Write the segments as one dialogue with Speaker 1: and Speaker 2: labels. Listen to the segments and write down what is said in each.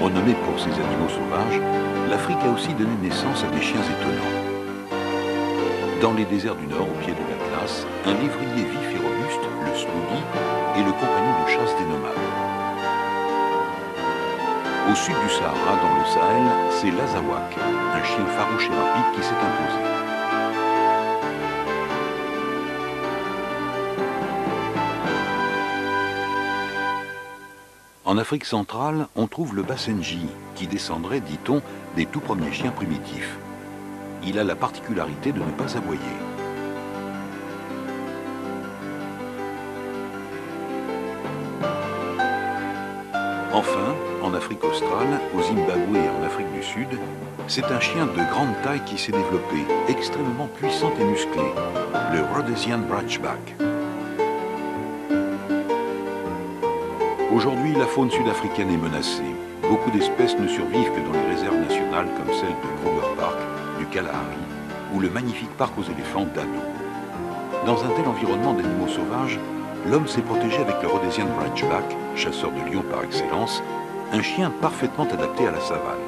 Speaker 1: Renommée pour ses animaux sauvages, l'Afrique a aussi donné naissance à des chiens étonnants. Dans les déserts du Nord, au pied de l'Atlas, un lévrier vif et robuste, le Sloughi, est le compagnon de chasse des nomades. Au sud du Sahara, dans le Sahel, c'est l'Azawak, un chien farouche et rapide qui s'est imposé. En Afrique centrale, on trouve le Basenji, qui descendrait, dit-on, des tout premiers chiens primitifs. Il a la particularité de ne pas aboyer. Enfin, en Afrique australe, au Zimbabwe et en Afrique du Sud, c'est un chien de grande taille qui s'est développé, extrêmement puissant et musclé, le Rhodesian Branchback. Aujourd'hui, la faune sud-africaine est menacée. Beaucoup d'espèces ne survivent que dans les réserves nationales comme celle de Kruger Park, du Kalahari ou le magnifique parc aux éléphants d'Ado. Dans un tel environnement d'animaux sauvages, l'homme s'est protégé avec le Rhodesian Branchback, chasseur de lions par excellence, un chien parfaitement adapté à la savane.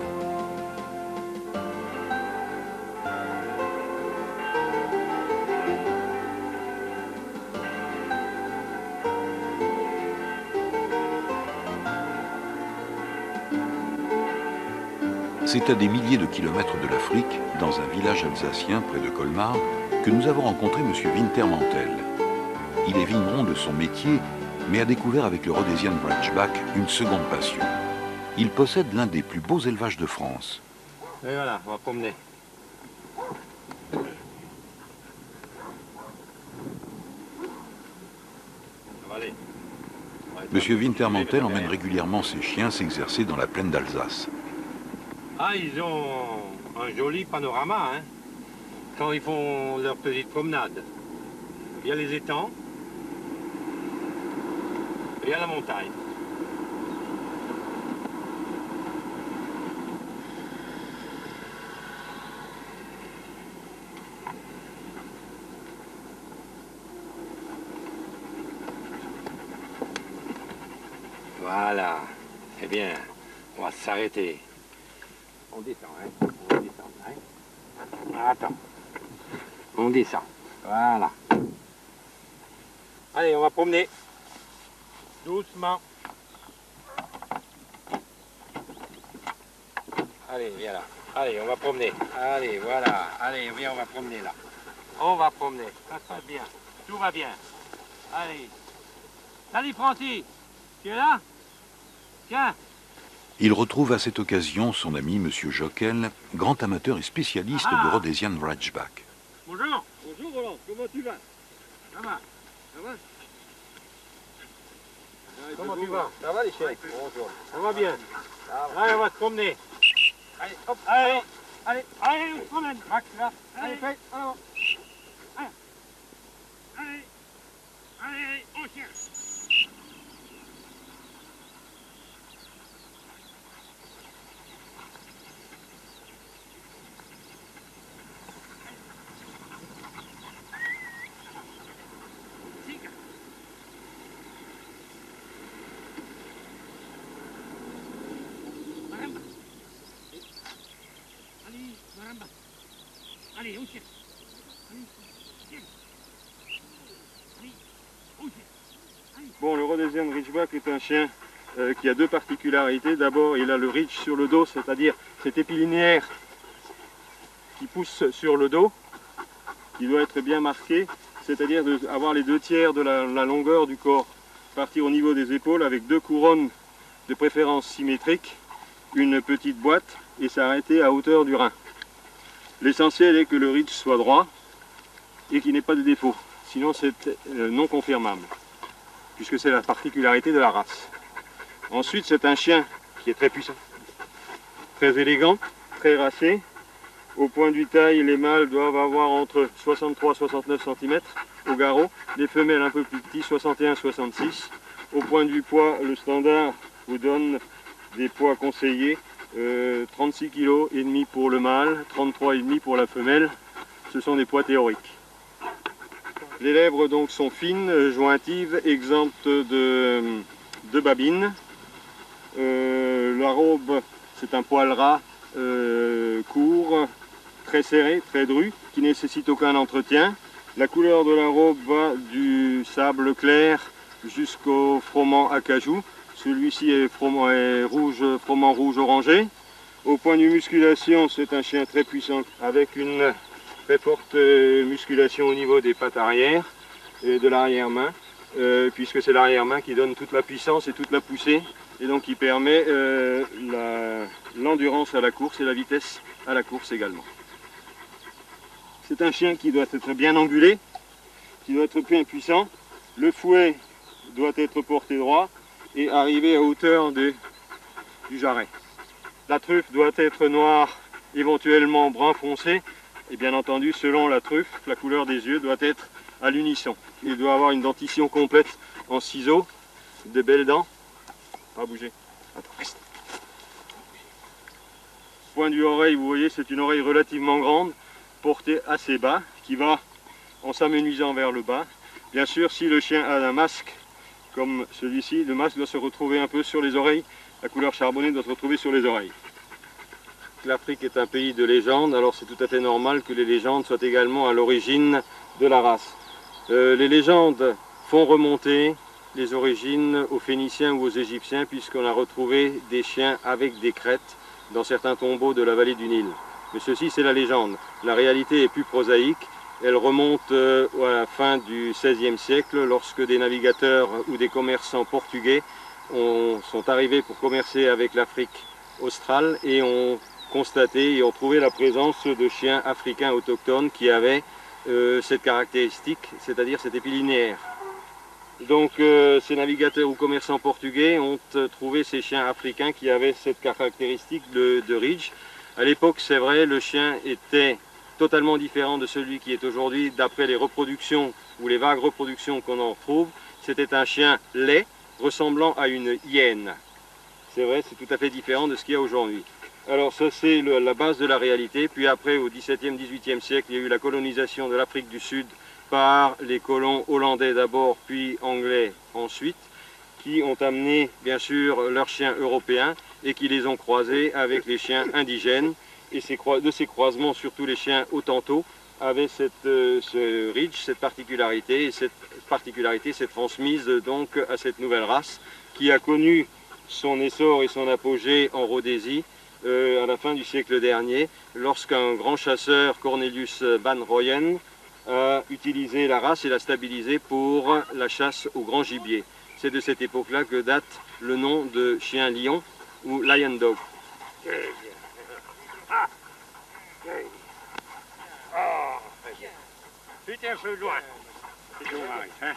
Speaker 1: C'est à des milliers de kilomètres de l'Afrique, dans un village alsacien près de Colmar, que nous avons rencontré M. Wintermantel. Il est vigneron de son métier, mais a découvert avec le Rhodesian Branchback une seconde passion. Il possède l'un des plus beaux élevages de France.
Speaker 2: Et voilà, on va promener.
Speaker 1: M. Wintermantel emmène régulièrement ses chiens s'exercer dans la plaine d'Alsace.
Speaker 2: Ah, ils ont un joli panorama, hein, quand ils font leur petite promenade. Il y a les étangs, et il y a la montagne. Voilà, c'est bien, on va s'arrêter. On descend, hein, on descend, hein. Attends, on descend, voilà. Allez, on va promener, doucement. Allez, viens là, allez, on va promener, allez, voilà, allez, viens, on va promener là. On va promener, ça se passe bien, tout va bien. Allez, salut Francis, tu es là? Tiens.
Speaker 1: Il retrouve à cette occasion son ami M. Jockel, grand amateur et spécialiste du Rhodesian Branchback.
Speaker 2: Bonjour. Bonjour Roland, comment tu vas? Ça va? Ça va? Comment tu vas? Ça va les chiens? Bonjour. Ça va bien? Allez, on va se promener. Allez, hop, allez, allez, allez, on se promène. Max, là. Allez, fais, alors. Allez, allez, allez, on cherche. Allez, on cherche. Bon, le Rhodesian Ridgeback est un chien qui a deux particularités. D'abord, il a le ridge sur le dos, c'est-à-dire cet épi linéaire qui pousse sur le dos, qui doit être bien marqué, c'est-à-dire avoir les 2/3 de la longueur du corps, partir au niveau des épaules avec deux couronnes de préférence symétriques, une petite boîte et s'arrêter à hauteur du rein. L'essentiel est que le ridge soit droit et qu'il n'ait pas de défaut, sinon c'est non confirmable, puisque c'est la particularité de la race. Ensuite, c'est un chien qui est très puissant, très élégant, très racé. Au point du taille, les mâles doivent avoir entre 63 et 69 cm au garrot, les femelles un peu plus petits, 61-66. Au point du poids, le standard vous donne des poids conseillés, 36,5 kg pour le mâle, 33,5 kg pour la femelle. Ce sont des poids théoriques. Les lèvres donc sont fines, jointives, exemptes de babines. La robe, c'est un poil ras, court, très serré, très dru, qui ne nécessite aucun entretien. La couleur de la robe va du sable clair jusqu'au froment acajou. Celui-ci est rouge, froment rouge orangé. Au point de vue musculation, c'est un chien très puissant avec une très forte musculation au niveau des pattes arrière et de l'arrière-main, puisque c'est l'arrière-main qui donne toute la puissance et toute la poussée, et donc qui permet l'endurance à la course et la vitesse à la course également. C'est un chien qui doit être bien angulé, qui doit être bien puissant. Le fouet doit être porté droit et arriver à hauteur du jarret. La truffe doit être noire, éventuellement brun foncé, et bien entendu, selon la truffe, la couleur des yeux doit être à l'unisson. Il doit avoir une dentition complète en ciseaux, de belles dents. Pas bouger. Attends, reste. Point du oreille, vous voyez, c'est une oreille relativement grande, portée assez bas, qui va en s'amenuisant vers le bas. Bien sûr, si le chien a un masque comme celui-ci, le masque doit se retrouver un peu sur les oreilles. La couleur charbonnée doit se retrouver sur les oreilles. L'Afrique est un pays de légendes, alors c'est tout à fait normal que les légendes soient également à l'origine de la race. Les légendes font remonter les origines aux Phéniciens ou aux Égyptiens, puisqu'on a retrouvé des chiens avec des crêtes dans certains tombeaux de la vallée du Nil. Mais ceci, c'est la légende. La réalité est plus prosaïque. Elle remonte à la fin du XVIe siècle, lorsque des navigateurs ou des commerçants portugais sont arrivés pour commercer avec l'Afrique australe et ont constaté et ont trouvé la présence de chiens africains autochtones qui avaient cette caractéristique, c'est-à-dire cet épi linéaire. Donc ces navigateurs ou commerçants portugais ont trouvé ces chiens africains qui avaient cette caractéristique de ridge. À l'époque, c'est vrai, le chien était totalement différent de celui qui est aujourd'hui, d'après les reproductions ou les vagues reproductions qu'on en retrouve. C'était un chien laid, ressemblant à une hyène. C'est vrai, c'est tout à fait différent de ce qu'il y a aujourd'hui. Alors ça, c'est la base de la réalité. Puis après, au XVIIe, XVIIIe siècle, il y a eu la colonisation de l'Afrique du Sud par les colons hollandais d'abord, puis anglais ensuite, qui ont amené, bien sûr, leurs chiens européens et qui les ont croisés avec les chiens indigènes. Et de ces croisements, surtout les chiens Hottentots, avaient ce ridge, cette particularité, et cette particularité s'est transmise donc à cette nouvelle race qui a connu son essor et son apogée en Rhodésie à la fin du siècle dernier, lorsqu'un grand chasseur, Cornelius Van Rooyen, a utilisé la race et l'a stabilisée pour la chasse au grand gibier. C'est de cette époque-là que date le nom de chien lion ou lion dog.
Speaker 3: Tu es un peu loin. Hein?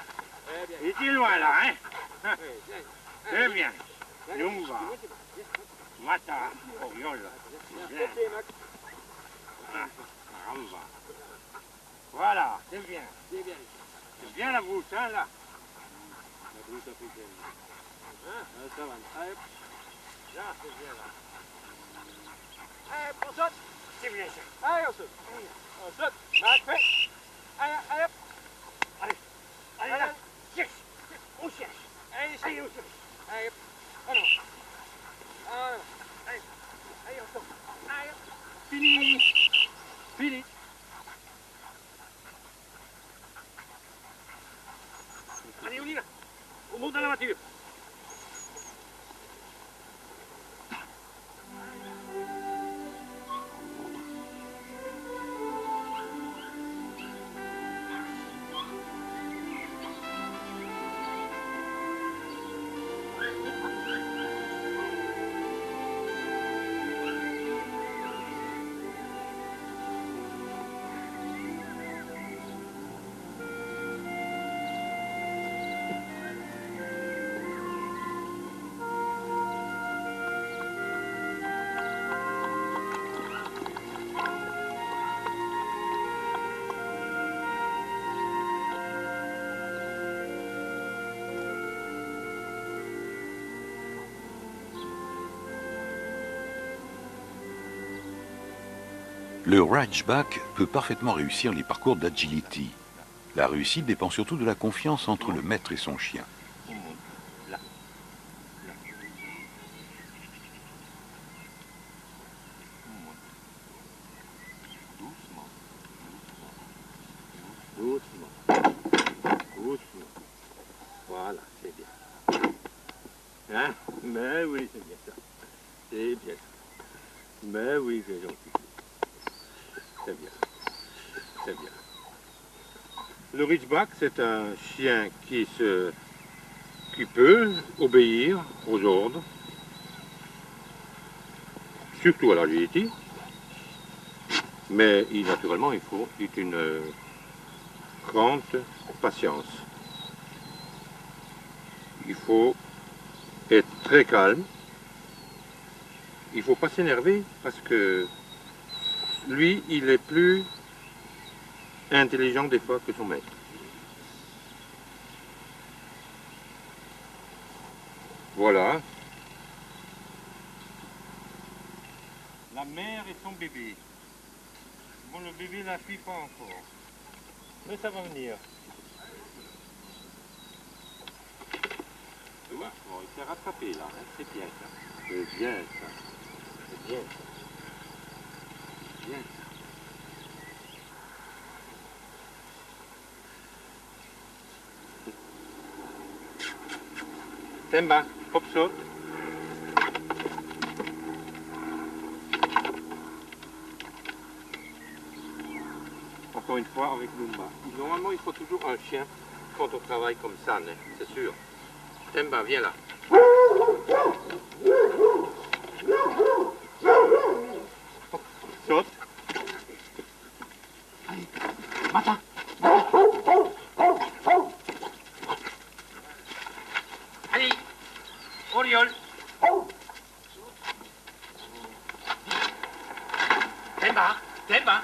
Speaker 3: Il est loin là, hein? Très bien. Lunga. Mata. Oriole. Bien. Ah, caramba. Voilà, c'est bien. C'est bien la bouche, hein, là. La bouche africaine. Hein? Ça va. Allez. Là, c'est bien, là. Allez, on saute. C'est bien, ça. Allez, on saute. On saute. Parfait. Allez, hop. Allez, là. Cherche. On cherche. Allez, on cherche. Allez, hop. Oh non. Allez, on saute. Allez, hop. Fini. Allez, on y va. On monte dans la voiture.
Speaker 1: Le Ridgeback peut parfaitement réussir les parcours d'agility. La réussite dépend surtout de la confiance entre le maître et son chien.
Speaker 3: Hein? Mais oui, c'est bien ça. C'est bien ça. Mais oui, c'est gentil. C'est bien. C'est bien. Le Ridgeback, c'est un chien qui peut obéir aux ordres, surtout à l'agilité, mais naturellement, il faut une grande patience. Il faut être très calme. Il ne faut pas s'énerver parce que lui, il est plus intelligent des fois que son maître. Voilà. La mère et son bébé. Bon, le bébé ne la suit pas encore. Mais ça va venir. Tu vois, bon, il s'est rattrapé là, hein. C'est bien ça. C'est bien ça. C'est bien ça. C'est bien ça. Temba, hop saute. Encore une fois avec Lumba. Normalement, il faut toujours un chien quand on travaille comme ça, hein, c'est sûr. Temba, viens là. Hop, saute. Allez, Mata. Allez, Oriole. Temba, Temba.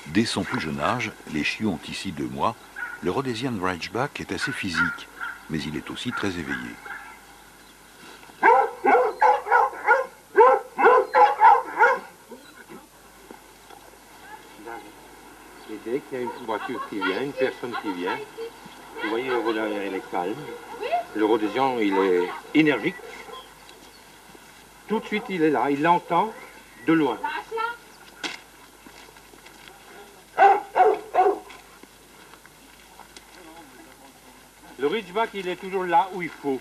Speaker 1: Dès son plus jeune âge, les chiots ont ici 2 mois, le Rhodesian Ridgeback est assez physique, mais il est aussi très éveillé.
Speaker 3: Et dès qu'il y a une voiture qui vient, une personne qui vient, vous voyez, le Rhodesien, il est calme. Le Rhodesien, il est énergique. Tout de suite, il est là, il l'entend de loin. Le Ridgeback, il est toujours là où il faut.